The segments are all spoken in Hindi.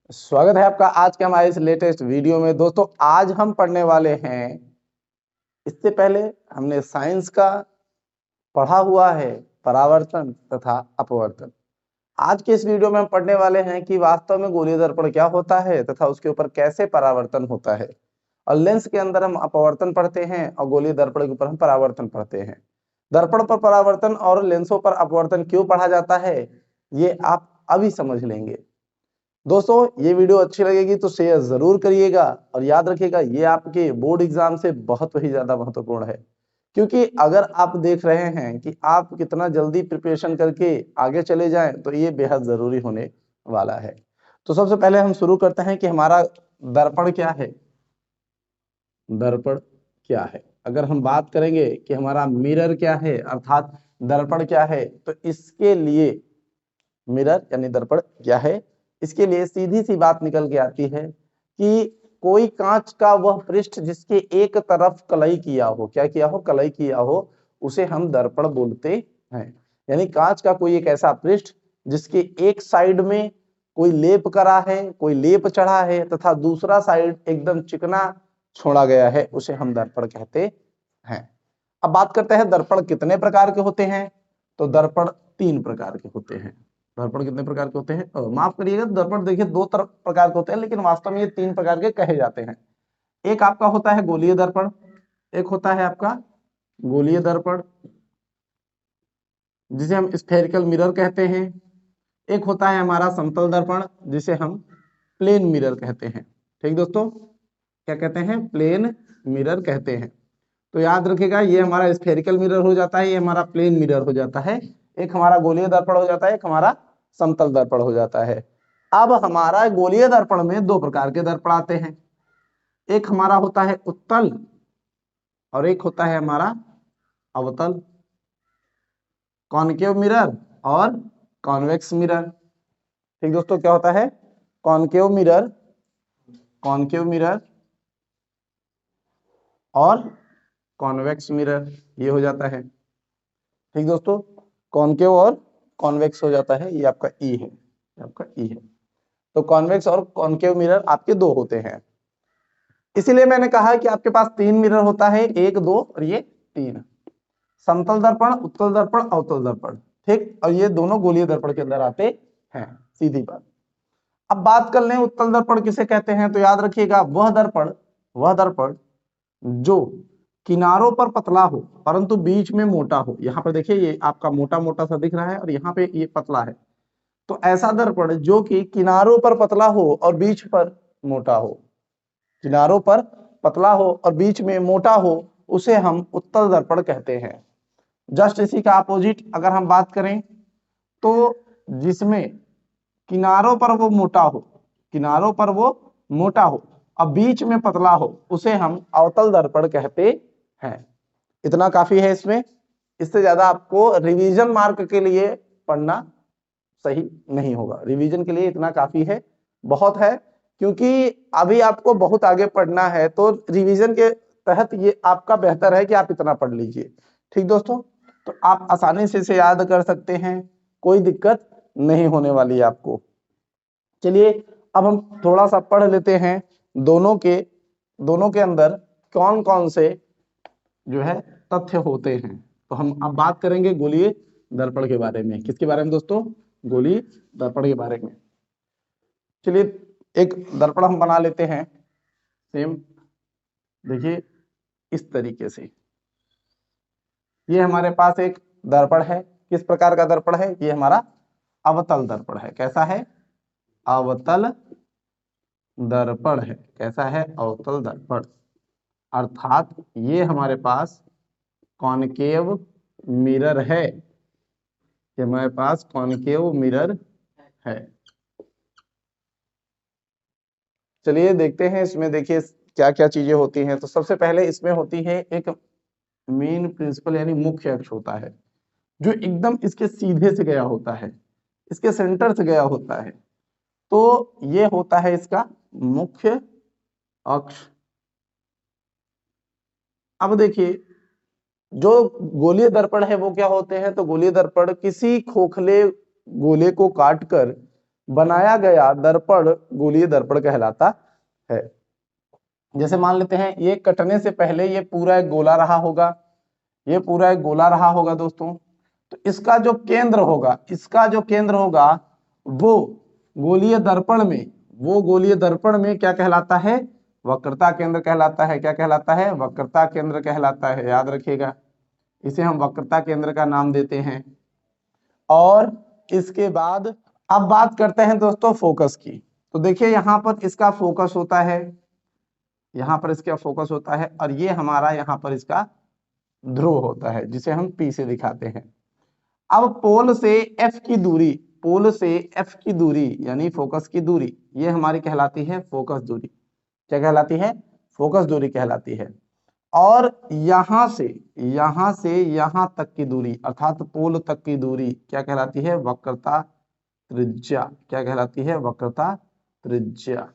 स्वागत है आपका आज के हमारे इस लेटेस्ट वीडियो में। दोस्तों आज हम पढ़ने वाले हैं, इससे पहले हमने साइंस का पढ़ा हुआ है परावर्तन तथा अपवर्तन। आज के इस वीडियो में हम पढ़ने वाले हैं कि वास्तव में गोलीय दर्पण क्या होता है तथा उसके ऊपर कैसे परावर्तन होता है। और लेंस के अंदर हम अपवर्तन पढ़ते हैं और गोलीय दर्पण के ऊपर हम परावर्तन पढ़ते हैं। दर्पण पर परावर्तन और लेंसों पर अपवर्तन क्यों पढ़ा जाता है ये आप अभी समझ लेंगे। दोस्तों ये वीडियो अच्छी लगेगी तो शेयर जरूर करिएगा और याद रखिएगा ये आपके बोर्ड एग्जाम से बहुत ही ज्यादा महत्वपूर्ण है, क्योंकि अगर आप देख रहे हैं कि आप कितना जल्दी प्रिपरेशन करके आगे चले जाएं तो ये बेहद जरूरी होने वाला है। तो सबसे पहले हम शुरू करते हैं कि हमारा दर्पण क्या है। दर्पण क्या है, अगर हम बात करेंगे कि हमारा मिरर क्या है अर्थात दर्पण क्या है, तो इसके लिए मिरर यानी दर्पण क्या है, इसके लिए सीधी सी बात निकल के आती है कि कोई कांच का वह पृष्ठ जिसके एक तरफ कलई किया हो, क्या किया हो, कलई किया हो, उसे हम दर्पण बोलते हैं। यानी कांच का कोई एक ऐसा पृष्ठ जिसके एक साइड में कोई लेप करा है, कोई लेप चढ़ा है तथा दूसरा साइड एकदम चिकना छोड़ा गया है, उसे हम दर्पण कहते हैं। अब बात करते हैं दर्पण कितने प्रकार के होते हैं। तो दर्पण 3 प्रकार के होते हैं। दर्पण कितने प्रकार के होते हैं, माफ करिएगा, दर्पण देखिए 2 प्रकार के होते हैं, लेकिन वास्तव में ये 3 प्रकार के कहे जाते हैं। एक आपका होता है गोलीय दर्पण, एक होता है आपका गोलीय दर्पण जिसे हम स्फेरिकल मिरर कहते हैं, एक होता है हमारा समतल दर्पण जिसे हम प्लेन मिरर कहते हैं। ठीक दोस्तों, क्या कहते हैं, प्लेन मिरर कहते हैं। तो याद रखिएगा ये हमारा स्फेरिकल मिरर हो जाता है, ये हमारा प्लेन मिरर हो जाता है, एक हमारा गोलीय दर्पण हो जाता है, एक हमारा समतल दर्पण हो जाता है। अब हमारा गोलीय दर्पण में 2 प्रकार के दर्पण आते हैं, एक हमारा होता है उत्तल और एक होता है हमारा अवतल, कॉनकेव मिरर और कॉन्वेक्स मिरर। ठीक दोस्तों, क्या होता है, कॉनकेव मिरर, कॉनकेव मिरर और कॉन्वेक्स मिरर, ये हो जाता है। ठीक दोस्तों, कॉनकेव और कॉन्वेक्स हो जाता है, ये आपका ई है, आपका ई है। तो कॉन्वेक्स और कॉनकेव मिरर आपके 2 होते हैं। इसीलिए मैंने कहा कि आपके पास 3 मिरर होता है, 1 2 और ये 3, समतल दर्पण, उत्तल दर्पण, अवतल दर्पण। ठीक, और ये दोनों गोलीय दर्पण के अंदर आते हैं, सीधी बात। अब बात कर लें उत्तल दर्पण किसे कहते हैं, तो याद रखिएगा वह दर्पण, वह दर्पण जो किनारों पर पतला हो परंतु बीच में मोटा हो। यहाँ पर देखिए ये आपका मोटा मोटा सा दिख रहा है और यहाँ पे ये पतला है। तो ऐसा दर्पण जो कि किनारों पर पतला हो और बीच पर मोटा हो, किनारों पर पतला हो और बीच में मोटा हो, उसे हम उत्तल दर्पण कहते हैं। जस्ट इसी का अपोजिट अगर हम बात करें तो जिसमें किनारों पर वो मोटा हो, किनारों पर वो मोटा हो और बीच में पतला हो, उसे हम अवतल दर्पण कहते हैं। इतना काफी है इसमें, इससे ज्यादा आपको रिवीजन मार्क के लिए पढ़ना सही नहीं होगा। रिवीजन के लिए इतना काफी है, बहुत है, क्योंकि अभी आपको बहुत आगे पढ़ना है, तो रिवीजन के तहत ये आपका बेहतर है कि आप इतना पढ़ लीजिए। ठीक दोस्तों, तो आप आसानी से इसे याद कर सकते हैं, कोई दिक्कत नहीं होने वाली है आपको। चलिए अब हम थोड़ा सा पढ़ लेते हैं दोनों के अंदर कौन कौन से जो है तथ्य होते हैं। तो हम अब बात करेंगे गोलीय दर्पण के बारे में। किसके बारे में दोस्तों, गोलीय दर्पण के बारे में। चलिए एक दर्पण हम बना लेते हैं, सेम देखिए इस तरीके से। ये हमारे पास एक दर्पण है, किस प्रकार का दर्पण है, ये हमारा अवतल दर्पण है। कैसा है, अवतल दर्पण है। कैसा है, अवतल दर्पण, अर्थात ये हमारे पास कॉनकेव मिरर है, ये हमारे पास कॉनकेव मिरर है। चलिए देखते हैं इसमें, देखिए क्या क्या चीजें होती हैं। तो सबसे पहले इसमें होती है एक मेन प्रिंसिपल यानी मुख्य अक्ष होता है, जो एकदम इसके सीधे से गया होता है, इसके सेंटर से गया होता है। तो ये होता है इसका मुख्य अक्ष। अब देखिए जो गोलीय दर्पण है वो क्या होते हैं, तो गोलीय दर्पण किसी खोखले गोले को काटकर बनाया गया दर्पण गोलीय दर्पण कहलाता है। जैसे मान लेते हैं ये कटने से पहले ये पूरा एक गोला रहा होगा, ये पूरा एक गोला रहा होगा दोस्तों। तो इसका जो केंद्र होगा, इसका जो केंद्र होगा वो गोलीय दर्पण में, वो गोलीय दर्पण में क्या कहलाता है? वक्रता केंद्र कहलाता है। क्या कहलाता है? वक्रता केंद्र कहलाता है। याद रखिएगा, इसे हम वक्रता केंद्र का नाम देते हैं। और इसके बाद अब बात करते हैं दोस्तों फोकस की। तो देखिए यहाँ पर इसका फोकस होता है, यहाँ पर इसका फोकस होता है, और ये हमारा यहाँ पर इसका ध्रुव होता है, जिसे हम P से दिखाते हैं। अब पोल से F की दूरी, पोल से F की दूरी यानी फोकस की दूरी, ये हमारी कहलाती है फोकस दूरी। क्या कहलाती है? फोकस दूरी कहलाती है। और यहां से यहां तक की दूरी अर्थात पोल तक की दूरी क्या कहलाती है? वक्रता त्रिज्या। क्या कहलाती है? वक्रता त्रिज्या।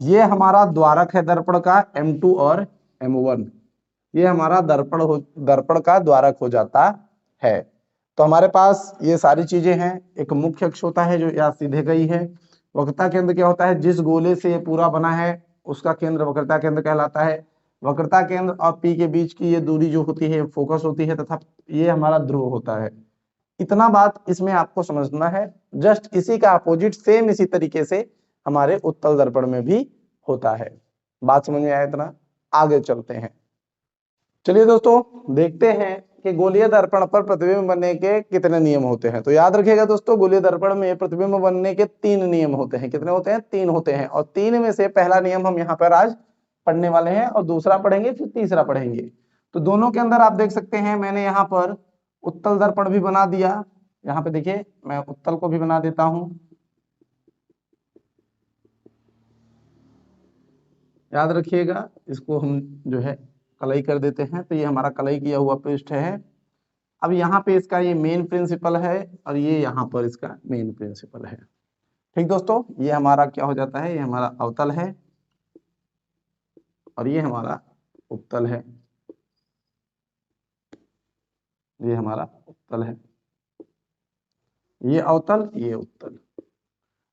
ये हमारा द्वारक है दर्पण का M2 और M1। ये हमारा दर्पण का द्वारक हो जाता है। तो हमारे पास ये सारी चीजें हैं। एक मुख्य अक्ष होता है जो यहाँ सीधे गई है। वक्रता केंद्र क्या होता है? जिस गोले से ये पूरा बना है उसका केंद्र वक्रता केंद्र कहलाता है। वक्रता केंद्र और P के बीच की ये दूरी जो होती है फोकस होती है, तथा ये हमारा ध्रुव होता है। इतना बात इसमें आपको समझना है। जस्ट इसी का अपोजिट सेम इसी तरीके से हमारे उत्तल दर्पण में भी होता है। बात समझ में आया? इतना आगे चलते हैं। चलिए दोस्तों देखते हैं कि गोलीय दर्पण पर प्रतिबिंब बनने के कितने नियम होते हैं। तो याद रखिएगा दोस्तों, गोलीय दर्पण में प्रतिबिंब बनने के 3 नियम होते हैं। कितने होते हैं? 3 होते हैं। और 3 में से पहला नियम हम यहाँ पर आज पढ़ने वाले हैं, और दूसरा पढ़ेंगे, फिर तीसरा पढ़ेंगे। तो दोनों के अंदर आप देख सकते हैं मैंने यहाँ पर उत्तल दर्पण भी बना दिया। यहाँ पे देखिए मैं उत्तल को भी बना देता हूं। याद रखिएगा, इसको हम जो है कलई कर देते हैं। तो ये हमारा कलई किया हुआ पृष्ठ है। अब यहाँ पे इसका ये मेन प्रिंसिपल है, और ये यहाँ पर इसका मेन प्रिंसिपल है। ठीक दोस्तों, ये हमारा क्या हो जाता है? ये हमारा अवतल है, और ये हमारा उत्तल है। ये हमारा उत्तल है, ये अवतल, ये उत्तल।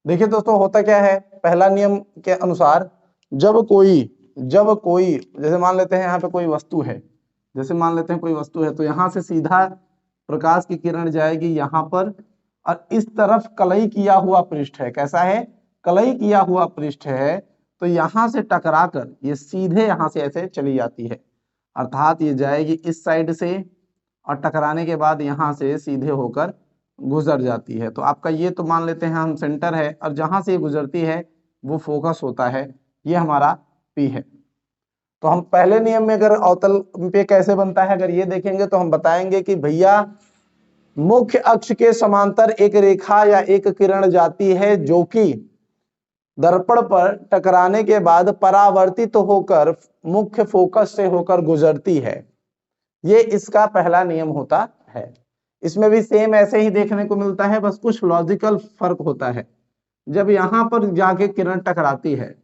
देखिए दोस्तों होता क्या है, पहला नियम के अनुसार जब कोई जैसे मान लेते हैं यहाँ पे कोई वस्तु है, जैसे मान लेते हैं कोई वस्तु है, तो यहाँ से सीधा प्रकाश की किरण जाएगी यहाँ पर, और इस तरफ कलई किया हुआ पृष्ठ है। कैसा है? कलई किया हुआ पृष्ठ है। तो यहाँ से टकराकर ये सीधे यहाँ से ऐसे चली जाती है, अर्थात ये जाएगी इस साइड से, और टकराने के बाद यहाँ से सीधे होकर गुजर जाती है। तो आपका ये तो मान लेते हैं हम सेंटर है, और जहां से गुजरती है वो फोकस होता है। ये हमारा P है। तो हम पहले नियम में अगर अवतल पे कैसे बनता है अगर ये देखेंगे, तो हम बताएंगे कि भैया मुख्य अक्ष के समांतर एक रेखा या एक किरण जाती है, जो कि दर्पण पर टकराने के बाद परावर्तित तो होकर मुख्य फोकस से होकर गुजरती है। ये इसका पहला नियम होता है। इसमें भी सेम ऐसे ही देखने को मिलता है, बस कुछ लॉजिकल फर्क होता है। जब यहाँ पर जाके किरण टकराती है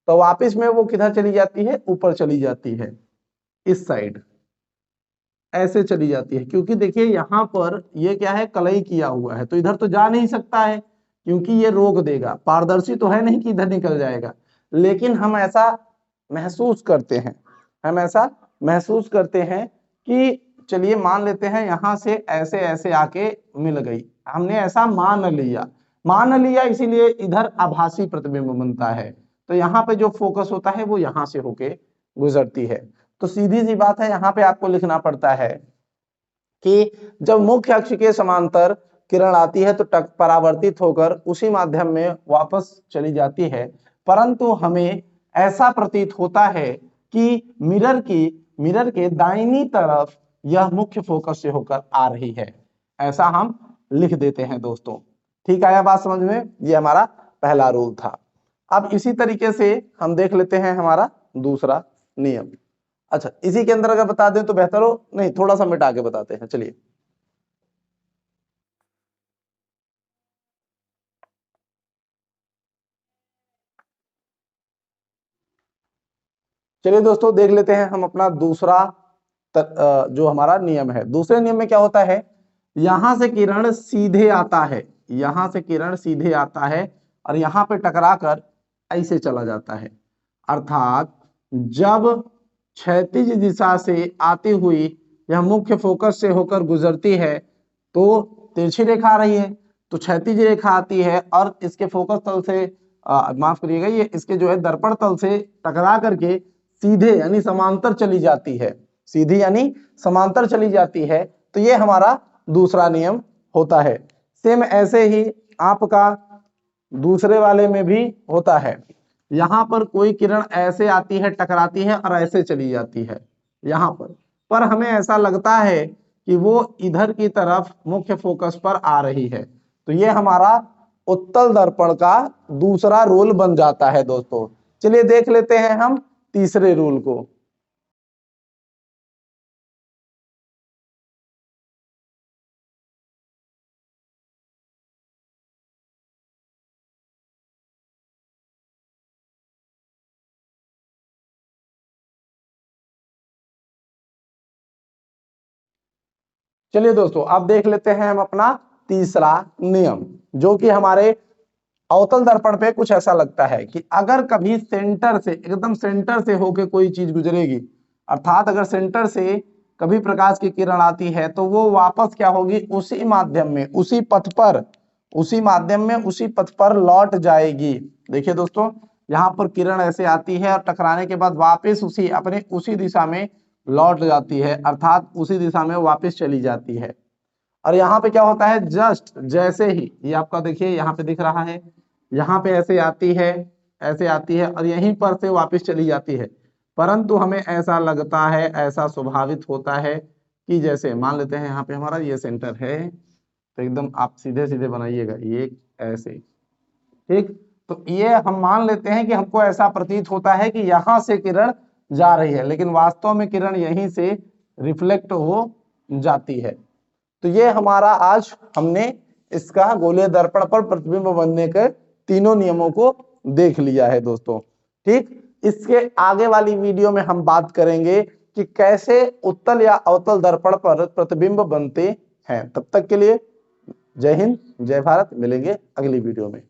तो वापस में वो किधर चली जाती है? ऊपर चली जाती है, इस साइड ऐसे चली जाती है। क्योंकि देखिए यहाँ पर ये क्या है? कलई किया हुआ है, तो इधर तो जा नहीं सकता है, क्योंकि ये रोक देगा। पारदर्शी तो है नहीं कि इधर निकल जाएगा, लेकिन हम ऐसा महसूस करते हैं, हम ऐसा महसूस करते हैं कि चलिए मान लेते हैं यहाँ से ऐसे ऐसे आके मिल गई, हमने ऐसा मान लिया, इसीलिए इधर आभासी प्रतिबिंब बनता है। तो यहाँ पे जो फोकस होता है वो यहाँ से होके गुजरती है। तो सीधी सी बात है, यहाँ पे आपको लिखना पड़ता है कि जब मुख्य अक्ष के समांतर किरण आती है तो परावर्तित होकर उसी माध्यम में वापस चली जाती है, परंतु हमें ऐसा प्रतीत होता है कि मिरर के दाहिनी तरफ यह मुख्य फोकस से होकर आ रही है। ऐसा हम लिख देते हैं दोस्तों। ठीक आया बात समझ में? ये हमारा पहला रूल था। अब इसी तरीके से हम देख लेते हैं हमारा दूसरा नियम। अच्छा, इसी के अंदर अगर बता दें तो बेहतर हो, नहीं थोड़ा सा मिटा के बताते हैं। चलिए चलिए दोस्तों देख लेते हैं हम अपना दूसरा जो हमारा नियम है। दूसरे नियम में क्या होता है? यहां से किरण सीधे आता है, यहां से किरण सीधे आता है और यहाँ पे टकरा कर ऐसे चला जाता है। अर्थात जब क्षैतिज दिशा से आती हुई यह मुख्य फोकस से होकर गुजरती है तो तिरछी रेखा आ रही है, तो क्षैतिज रेखा आती है और इसके फोकस तल से माफ करिएगा, ये इसके जो है दर्पण तल से टकरा करके सीधे यानी समांतर चली जाती है, सीधी यानी समांतर चली जाती है। तो ये हमारा दूसरा नियम होता है। सेम ऐसे ही आपका दूसरे वाले में भी होता है। यहां पर कोई किरण ऐसे आती है, टकराती है और ऐसे चली जाती है यहां पर हमें ऐसा लगता है कि वो इधर की तरफ मुख्य फोकस पर आ रही है, तो ये हमारा उत्तल दर्पण का दूसरा रूल बन जाता है दोस्तों। चलिए देख लेते हैं हम तीसरे रूल को। चलिए दोस्तों अब देख लेते हैं हम अपना तीसरा नियम, जो कि हमारे अवतल दर्पण पे कुछ ऐसा लगता है कि अगर कभी सेंटर से, एकदम सेंटर से होके कोई चीज गुजरेगी, अर्थात अगर सेंटर से कभी प्रकाश की किरण आती है तो वो वापस क्या होगी, उसी माध्यम में, उसी पथ पर, उसी माध्यम में, उसी पथ पर लौट जाएगी। देखिए दोस्तों, यहाँ पर किरण ऐसे आती है और टकराने के बाद वापस उसी अपने उसी दिशा में लौट जाती है, अर्थात उसी दिशा में वापस चली जाती है। और यहाँ पे क्या होता है, जस्ट जैसे ही ये आपका देखिए यहाँ पे दिख रहा है, यहाँ पे ऐसे आती है, ऐसे आती है और यहीं पर से वापस चली जाती है। परंतु हमें ऐसा लगता है, ऐसा स्वाभाविक होता है कि जैसे मान लेते हैं यहाँ पे हमारा ये सेंटर है, तो एकदम आप सीधे सीधे बनाइएगा ये ऐसे, ठीक। तो ये हम मान लेते हैं कि हमको ऐसा प्रतीत होता है कि यहां से किरण जा रही है, लेकिन वास्तव में किरण यहीं से रिफ्लेक्ट हो जाती है। तो ये हमारा आज हमने इसका गोलीय दर्पण पर प्रतिबिंब बनने के तीनों नियमों को देख लिया है दोस्तों, ठीक। इसके आगे वाली वीडियो में हम बात करेंगे कि कैसे उत्तल या अवतल दर्पण पर प्रतिबिंब बनते हैं। तब तक के लिए जय हिंद, जय भारत। मिलेंगे अगली वीडियो में।